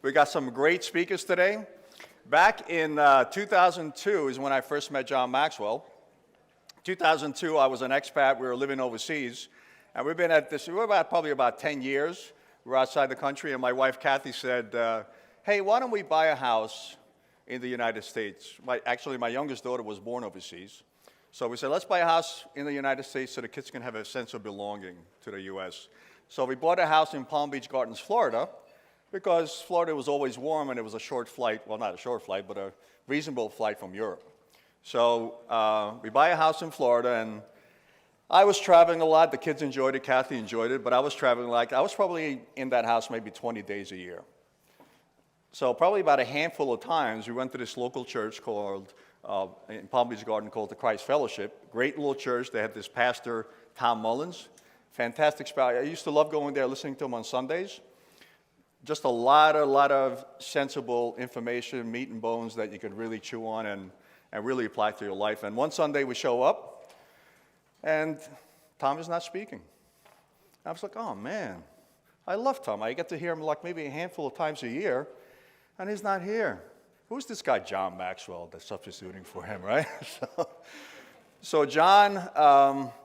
We got some great speakers today. Back in 2002 is when I first met John Maxwell. 2002, I was an expat. We were living overseas. And we've been at this, probably about 10 years. We're outside the country, and my wife, Kathy, said, hey, why don't we buy a house in the United States? Actually, my youngest daughter was born overseas. So we said, let's buy a house in the United States so the kids can have a sense of belonging to the U.S. So we bought a house in Palm Beach Gardens, Florida, because Florida was always warm and it was a short flight, well, not a short flight, but a reasonable flight from Europe. So we buy a house in Florida, and I was traveling a lot. The kids enjoyed it, Kathy enjoyed it, but I was traveling I was probably in that house maybe 20 days a year. So probably about a handful of times, we went to this local church called, in Palm Beach Garden, called the Christ Fellowship. Great little church. They had this pastor, Tom Mullins. Fantastic spot. I used to love going there, listening to him on Sundays. Just a lot of sensible information, meat and bones that you could really chew on and really apply to your life. And one Sunday we show up, and Tom is not speaking. I was like, oh man, I love Tom. I get to hear him like maybe a handful of times a year, and he's not here. Who's this guy, John Maxwell, that's substituting for him, right? So John,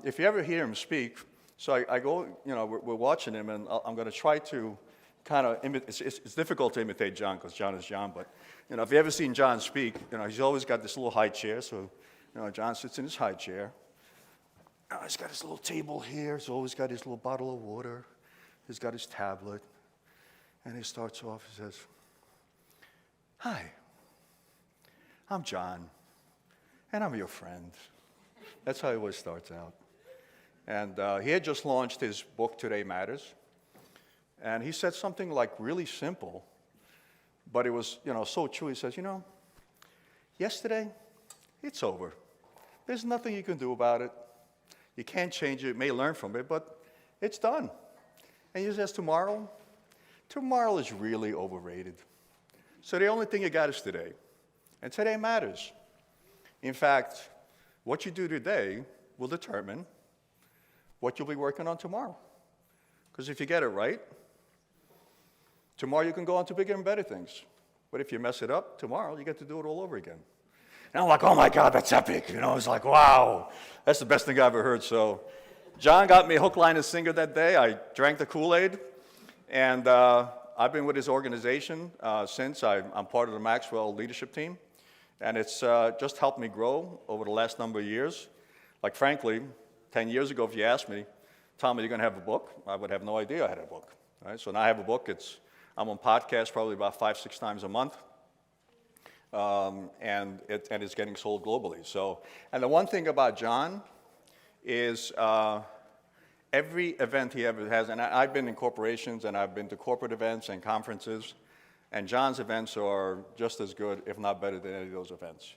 if you ever hear him speak, so I go, we're watching him, and I'm going to try to kind of imitate. It's difficult to imitate John because John is John, but if you ever seen John speak, he's always got this little high chair. So, John sits in his high chair. He's got his little table here. He's always got his little bottle of water. He's got his tablet, and he starts off. He says, "Hi, I'm John, and I'm your friend." That's how he always starts out. And he had just launched his book, Today Matters. And he said something like really simple, but it was, so true. He says, yesterday, it's over. There's nothing you can do about it. You can't change it. You may learn from it, but it's done. And he says, tomorrow is really overrated. So the only thing you got is today. And today matters. In fact, what you do today will determine what you'll be working on tomorrow. Because if you get it right, tomorrow you can go on to bigger and better things. But if you mess it up, tomorrow you get to do it all over again. And I'm like, oh my God, that's epic. It's like, wow, that's the best thing I ever heard. So John got me hook, line, and sinker that day. I drank the Kool-Aid. And I've been with his organization since. I'm part of the Maxwell leadership team. And it's just helped me grow over the last number of years. Like, frankly, 10 years ago, if you asked me, Tom, are you going to have a book? I would have no idea I had a book. Right? So now I have a book. I'm on podcasts probably about 5-6 times a month, and it's getting sold globally. So, and the one thing about John is every event he ever has, and I've been in corporations, and I've been to corporate events and conferences, and John's events are just as good, if not better than any of those events.